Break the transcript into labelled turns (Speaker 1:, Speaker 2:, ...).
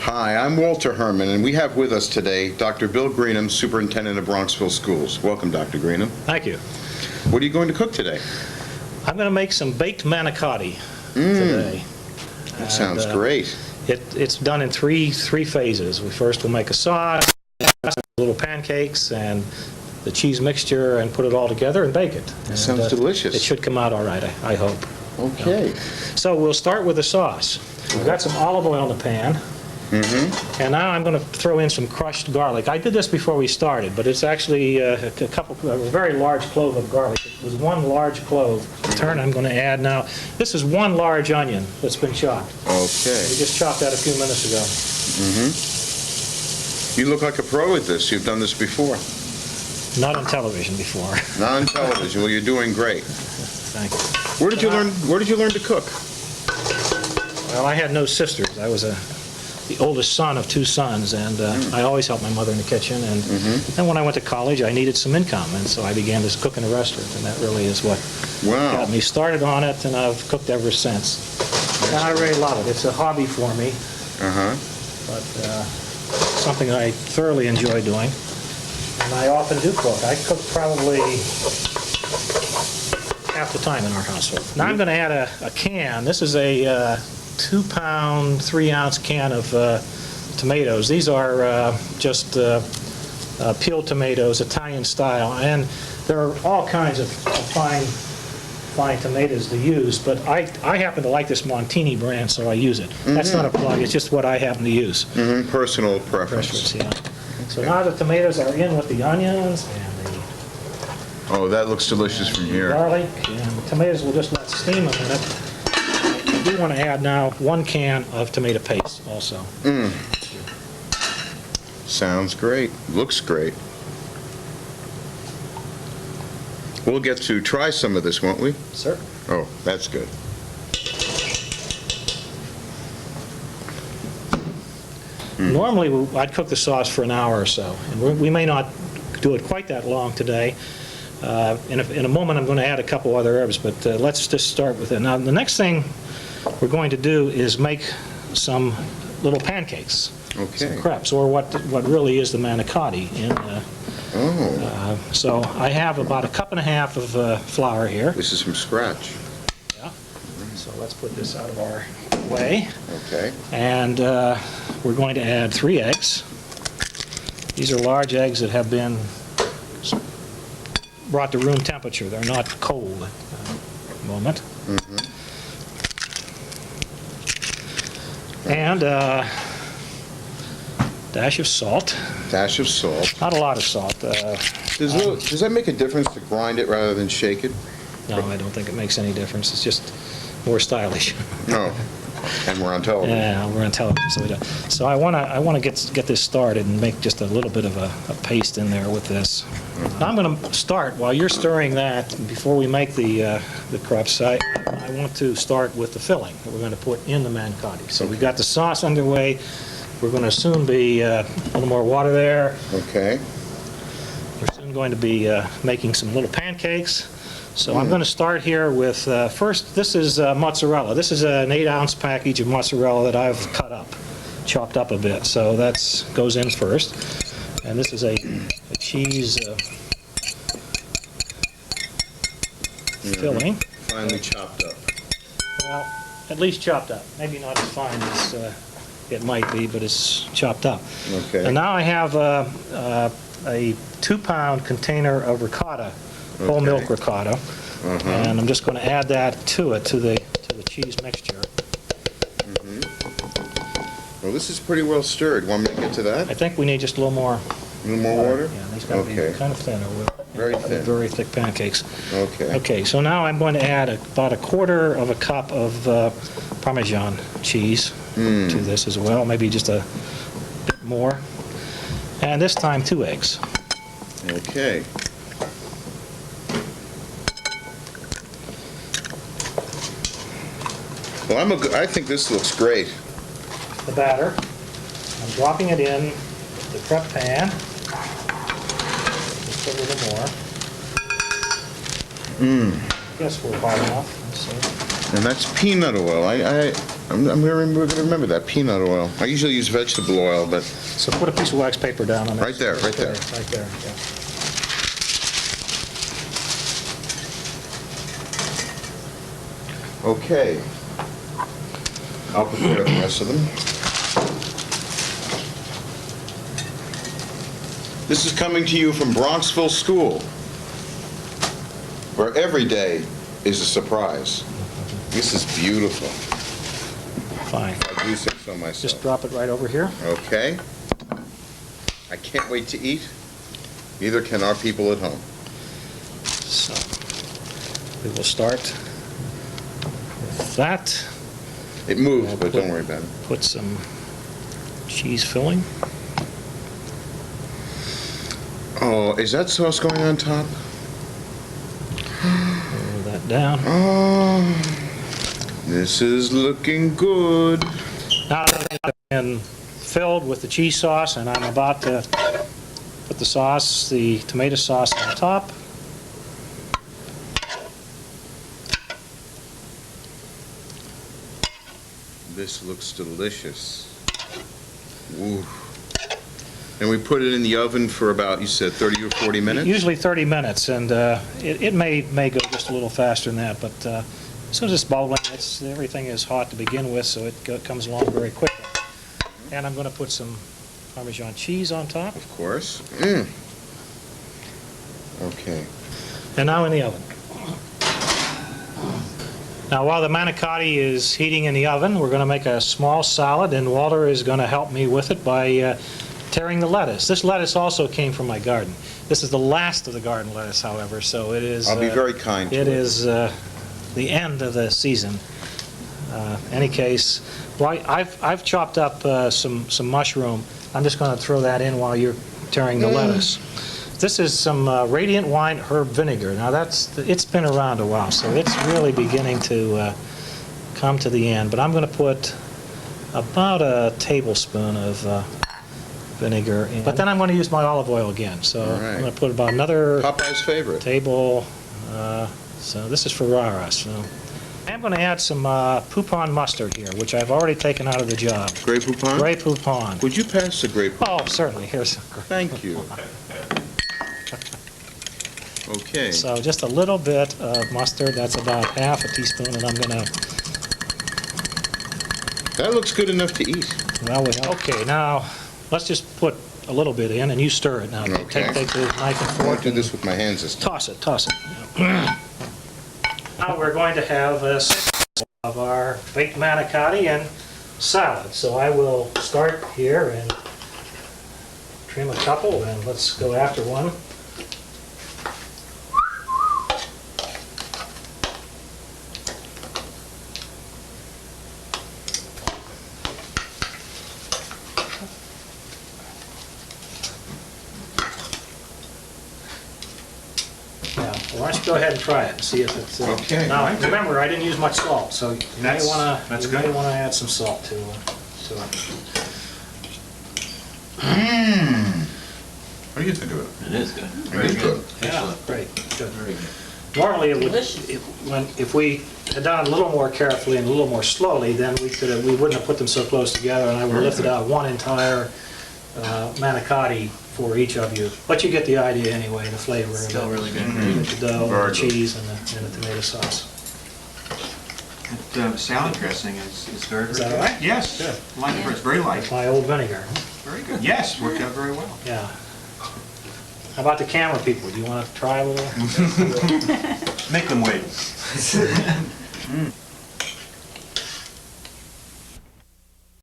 Speaker 1: Hi, I'm Walter Hermann, and we have with us today Dr. Bill Greenham, Superintendent of Bronxville Schools. Welcome, Dr. Greenham.
Speaker 2: Thank you.
Speaker 1: What are you going to cook today?
Speaker 2: I'm going to make some baked manicotti today.
Speaker 1: That sounds great.
Speaker 2: It's done in three phases. We first will make a sauce, little pancakes, and the cheese mixture, and put it all together and bake it.
Speaker 1: That sounds delicious.
Speaker 2: It should come out all right, I hope.
Speaker 1: Okay.
Speaker 2: So we'll start with the sauce. We've got some olive oil in the pan. And now I'm going to throw in some crushed garlic. I did this before we started, but it's actually a very large clove of garlic. It was one large clove. I'm going to add now. This is one large onion that's been chopped.
Speaker 1: Okay.
Speaker 2: We just chopped that a few minutes ago.
Speaker 1: You look like a pro at this. You've done this before.
Speaker 2: Not on television before.
Speaker 1: Not on television. Well, you're doing great.
Speaker 2: Thank you.
Speaker 1: Where did you learn to cook?
Speaker 2: Well, I had no sisters. I was the oldest son of two sons, and I always helped my mother in the kitchen. And then when I went to college, I needed some income, and so I began to cook in a restaurant, and that really is what got me started on it, and I've cooked ever since. And I really love it. It's a hobby for me, but something I thoroughly enjoy doing. And I often do cook. I cook probably half the time in our household. Now I'm going to add a can. This is a 2-pound, 3-ounce can of tomatoes. These are just peeled tomatoes, Italian style, and there are all kinds of fine tomatoes to use, but I happen to like this Montini brand, so I use it. That's not a plug, it's just what I happen to use.
Speaker 1: Personal preference.
Speaker 2: Yeah. So now the tomatoes are in with the onions and the
Speaker 1: Oh, that looks delicious from here.
Speaker 2: garlic, and the tomatoes will just let steam a minute. I do want to add now 1 can of tomato paste also.
Speaker 1: Sounds great. Looks great. We'll get to try some of this, won't we?
Speaker 2: Sir?
Speaker 1: Oh, that's good.
Speaker 2: Normally, I'd cook the sauce for an hour or so, and we may not do it quite that long today. In a moment, I'm going to add a couple other herbs, but let's just start with it. Now, the next thing we're going to do is make some little pancakes, some crepes, or what really is the manicotti. So I have about 1.5 cups of flour here.
Speaker 1: This is from scratch.
Speaker 2: Yeah. So let's put this out of our way.
Speaker 1: Okay.
Speaker 2: And we're going to add 3 eggs. These are large eggs that have been brought to room temperature. They're not cold at the moment. And dash of salt.
Speaker 1: Dash of salt.
Speaker 2: Not a lot of salt.
Speaker 1: Does that make a difference to grind it rather than shake it?
Speaker 2: No, I don't think it makes any difference. It's just more stylish.
Speaker 1: No. And we're on television.
Speaker 2: Yeah, we're on television, so we don't. So I want to get this started and make just a little bit of a paste in there with this. Now I'm going to start while you're stirring that. Before we make the crepes, I want to start with the filling that we're going to put in the manicotti. So we've got the sauce underway. We're going to soon be a little more water there.
Speaker 1: Okay.
Speaker 2: We're soon going to be making some little pancakes. So I'm going to start here with, first, this is mozzarella. This is an 8-ounce package of mozzarella that I've cut up, chopped up a bit. So that goes in first. And this is a cheese filling.
Speaker 1: Finely chopped up.
Speaker 2: Well, at least chopped up. Maybe not as fine as it might be, but it's chopped up.
Speaker 1: Okay.
Speaker 2: And now I have a 2-pound container of ricotta. Whole milk ricotta, and I'm just going to add that to the cheese mixture.
Speaker 1: Well, this is pretty well stirred. Want me to get to that?
Speaker 2: I think we need just a little more.
Speaker 1: A little more water?
Speaker 2: Yeah, these got to be kind of thin.
Speaker 1: Very thin.
Speaker 2: Very thick pancakes.
Speaker 1: Okay.
Speaker 2: Okay, so now I'm going to add about 1/4 cup of Parmesan cheese to this as well. Maybe just a bit more. And this time 2 eggs.
Speaker 1: Okay. Well, I think this looks great.
Speaker 2: The batter. I'm dropping it in the crepe pan. Just a little more. Guess we're hot enough. Let's see.
Speaker 1: And that's peanut oil. We're gonna remember that, peanut oil. I usually use vegetable oil, but
Speaker 2: So put a piece of wax paper down on it.
Speaker 1: Right there, right there.
Speaker 2: Right there, yeah.
Speaker 1: okay. I'll prepare the rest of them. This is coming to you from Bronxville School, where every day is a surprise. This is beautiful.
Speaker 2: Fine.
Speaker 1: I do say so myself.
Speaker 2: Just drop it right over here.
Speaker 1: Okay. I can't wait to eat. Neither can our people at home.
Speaker 2: So we will start with that.
Speaker 1: It moves, but don't worry about it.
Speaker 2: Put some cheese filling.
Speaker 1: Oh, is that sauce going on top?
Speaker 2: Roll that down.
Speaker 1: Oh, this is looking good.
Speaker 2: Now that I've been filled with the cheese sauce, and I'm about to put the tomato sauce on top.
Speaker 1: This looks delicious. Ooh. And we put it in the oven for about, you said 30 or 40 minutes?
Speaker 2: Usually 30 minutes, and it may go just a little faster than that, but as soon as it's bubbling, everything is hot to begin with, so it comes along very quickly. And I'm going to put some Parmesan cheese on top.
Speaker 1: Of course. Okay.
Speaker 2: And now in the oven. Now, while the manicotti is heating in the oven, we're going to make a small salad, and Walter is going to help me with it by tearing the lettuce. This lettuce also came from my garden. This is the last of the garden lettuce, however, so it is...
Speaker 1: I'll be very kind to
Speaker 2: it. It is the end of the season. Any case, well, I've chopped up some mushroom. I'm just going to throw that in while you're tearing the lettuce. This is some Radiant Wine Herb Vinegar. Now it's been around a while, so it's really beginning to come to the end. But I'm going to put about a tablespoon of vinegar in. But then I'm going to use my olive oil again. So
Speaker 1: All right.
Speaker 2: I'm going to put about another
Speaker 1: Popeye's favorite.
Speaker 2: table. So this is for Rara. So I'm going to add some Poupon mustard here, which I've already taken out of the jar.
Speaker 1: Grey Poupon?
Speaker 2: Grey Poupon.
Speaker 1: Would you pass the Grey Poupon?
Speaker 2: Oh, certainly. Here's.
Speaker 1: Thank you. Okay.
Speaker 2: So just a little bit of mustard. That's about half a teaspoon, and I'm going to.
Speaker 1: That looks good enough to eat.
Speaker 2: Well, okay. Now let's just put a little bit in, and you stir it now.
Speaker 1: Okay.
Speaker 2: Take the knife and
Speaker 1: I
Speaker 2: fork.
Speaker 1: won't do this with my hands this time.
Speaker 2: Toss it. Now we're going to have a sample of our baked manicotti and salad. So I will start here and trim a couple, and let's go after one. Why don't you go ahead and try it and see if it's...
Speaker 1: Okay.
Speaker 2: Now, remember, I didn't use much salt, so you may want
Speaker 3: That's
Speaker 2: to
Speaker 3: good.
Speaker 2: add some salt to it.
Speaker 1: What do you think of it?
Speaker 3: It is good.
Speaker 1: Very good.
Speaker 2: Yeah, great, good.
Speaker 3: Very good.
Speaker 2: Normally, it would,
Speaker 4: Delicious.
Speaker 2: if we had done it a little more carefully and a little more slowly, then we wouldn't have put them so close together, and I would have lifted out one entire manicotti for each of you. But you get the idea anyway, the flavor of it.
Speaker 3: Still really good.
Speaker 2: You get the dough,
Speaker 1: Very
Speaker 2: the
Speaker 1: good.
Speaker 2: cheese, and the tomato sauce.
Speaker 3: That salad dressing is very, very
Speaker 2: Is that
Speaker 3: good.
Speaker 2: all right?
Speaker 3: Yes.
Speaker 2: Good.
Speaker 3: Like it, it's very light.
Speaker 2: My old vinegar.
Speaker 3: Very good. Yes, worked out very well.
Speaker 2: Yeah. How about the camera people? Do you want to try a little?
Speaker 3: Make them wait.